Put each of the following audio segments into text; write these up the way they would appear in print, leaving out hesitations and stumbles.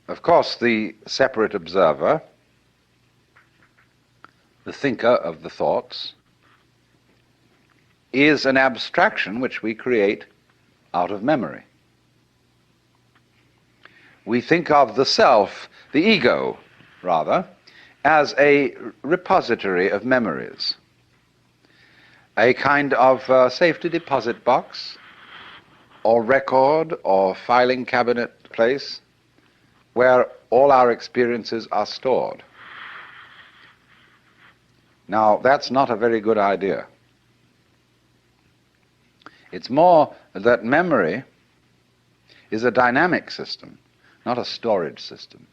Of course, the separate observer, the thinker of the thoughts, is an abstraction which we create out of memory. We think of the self, the ego, rather, as a repository of memories, a kind of safety deposit box or record or filing cabinet place where all our experiences are stored. Now, that's not a very good idea. It's more that memory is a dynamic system, not a storage system.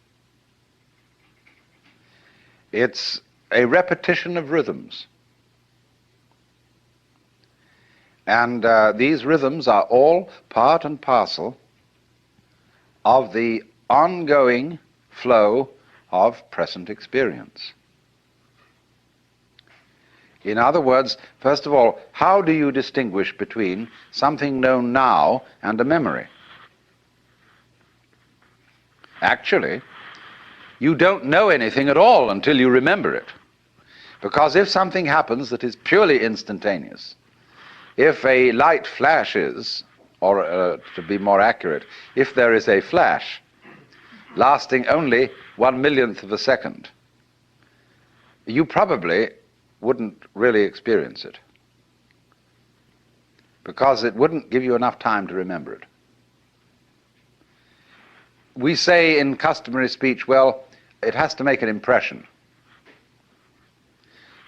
It's a repetition of rhythms. And these rhythms are all part and parcel of the ongoing flow of present experience. In other words, first of all, how do you distinguish between something known now and a memory? Actually, you don't know anything at all until you remember it. Because if something happens that is purely instantaneous, if a light flashes, or to be more accurate, if there is a flash lasting only 1/1,000,000th of a second, you probably wouldn't really experience it, because it wouldn't give you enough time to remember it. We say in customary speech, well, it has to make an impression.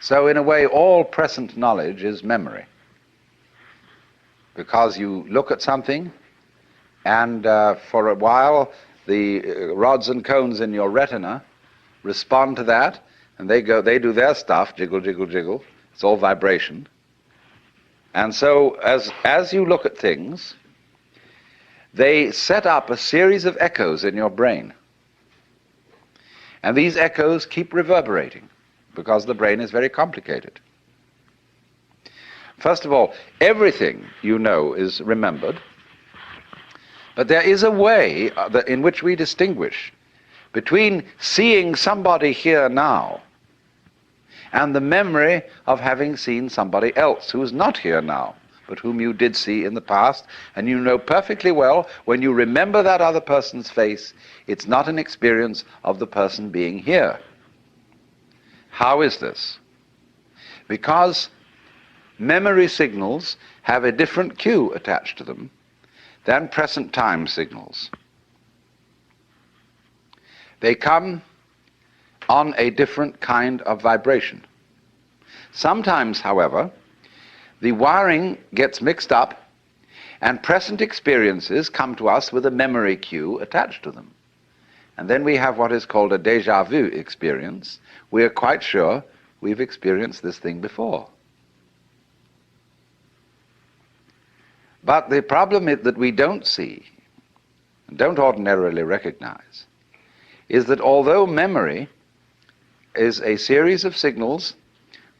So in a way, all present knowledge is memory, because you look at something and for a while the rods and cones in your retina respond to that, and they do their stuff, jiggle, jiggle, jiggle. It's all vibration. And so as you look at things, they set up a series of echoes in your brain. And these echoes keep reverberating, because the brain is very complicated. First of all, everything you know is remembered, but there is a way in which we distinguish between seeing somebody here now and the memory of having seen somebody else who is not here now, but whom you did see in the past, and you know perfectly well when you remember that other person's face, it's not an experience of the person being here. How is this? Because memory signals have a different cue attached to them than present time signals. They come on a different kind of vibration. Sometimes, however, the wiring gets mixed up and present experiences come to us with a memory cue attached to them. And then we have what is called a déjà vu experience. We are quite sure we've experienced this thing before. But the problem that we don't see, and don't ordinarily recognize, is that although memory is a series of signals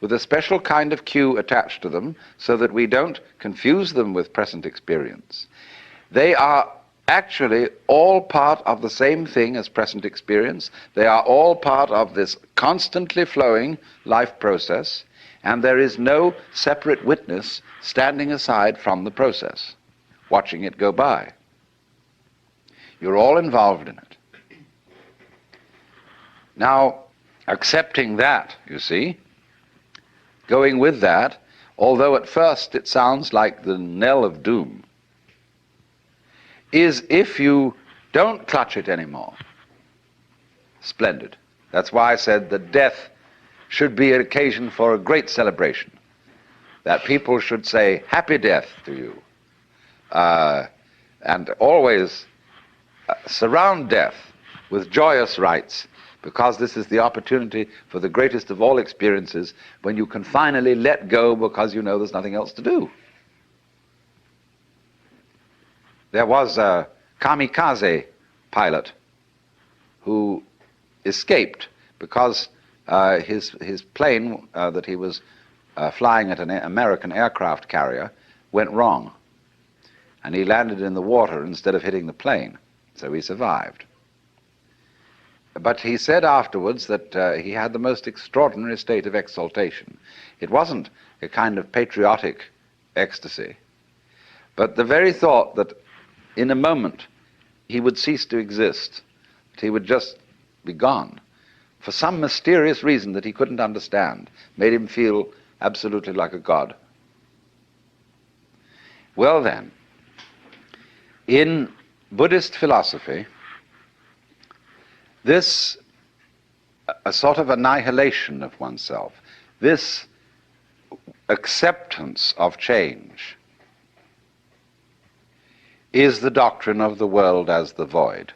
with a special kind of cue attached to them so that we don't confuse them with present experience, they are actually all part of the same thing as present experience. They are all part of this constantly flowing life process, and there is no separate witness standing aside from the process, watching it go by. You're all involved in it. Now, accepting that, you see, going with that, although at first it sounds like the knell of doom, is if you don't clutch it anymore. Splendid. That's why I said that death should be an occasion for a great celebration, that people should say, happy death to you, and always surround death with joyous rites, because this is the opportunity for the greatest of all experiences, when you can finally let go because you know there's nothing else to do. There was a kamikaze pilot who escaped because his plane that he was flying at an American aircraft carrier went wrong, and he landed in the water instead of hitting the plane, so he survived. But he said afterwards that he had the most extraordinary state of exaltation. It wasn't a kind of patriotic ecstasy, but the very thought that in a moment he would cease to exist, that he would just be gone, for some mysterious reason that he couldn't understand, made him feel absolutely like a god. Well then, in Buddhist philosophy, this a sort of annihilation of oneself, this acceptance of change, is the doctrine of the world as the void.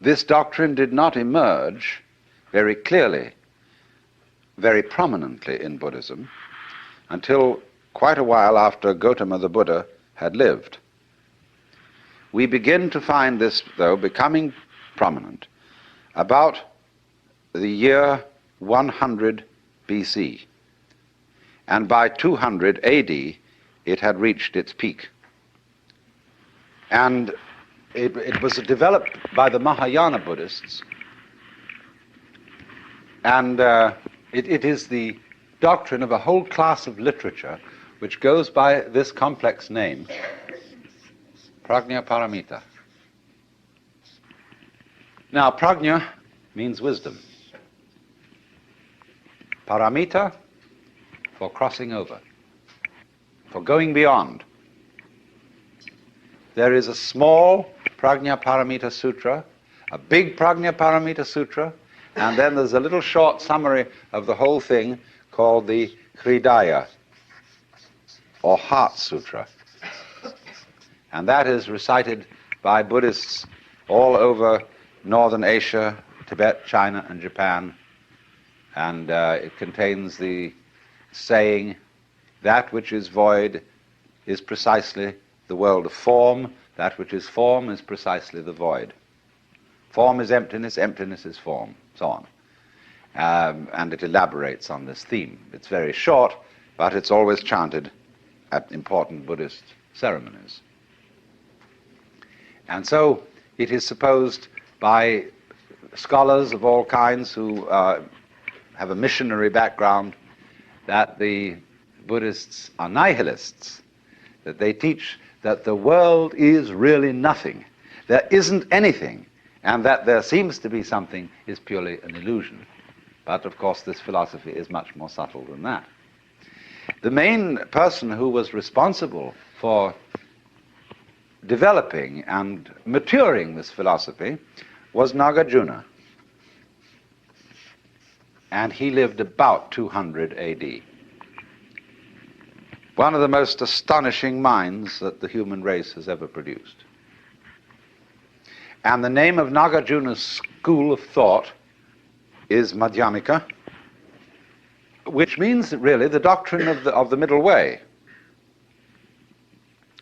This doctrine did not emerge very clearly, very prominently in Buddhism until quite a while after Gautama the Buddha had lived. We begin to find this, though, becoming prominent about the year 100 BC. And by 200 AD, it had reached its peak. And it was developed by the Mahayana Buddhists. And it is the doctrine of a whole class of literature which goes by this complex name, Prajna Paramita. Now, Prajna means wisdom. Paramita, for crossing over, for going beyond. There is a small Prajna Paramita Sutra, a big Prajna Paramita Sutra, and then there's a little short summary of the whole thing called the Hridaya, or Heart Sutra. And that is recited by Buddhists all over Northern Asia, Tibet, China, and Japan. And it contains the saying, that which is void is precisely the world of form, that which is form is precisely the void. Form is emptiness, emptiness is form, so on. And it elaborates on this theme. It's very short, but it's always chanted at important Buddhist ceremonies. And so it is supposed by scholars of all kinds who have a missionary background that the Buddhists are nihilists, that they teach that the world is really nothing, there isn't anything, and that there seems to be something is purely an illusion. But of course this philosophy is much more subtle than that. The main person who was responsible for developing and maturing this philosophy was Nagarjuna. And he lived about 200 AD. One of the most astonishing minds that the human race has ever produced. And the name of Nagarjuna's school of thought is Madhyamika, which means really the doctrine of the middle way.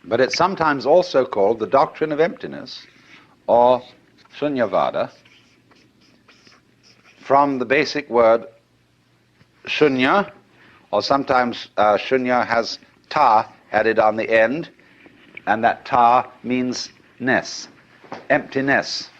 But it's sometimes also called the doctrine of emptiness, or Shunyavada, from the basic word shunya, or sometimes shunya has ta added on the end, and that ta means ness, emptiness.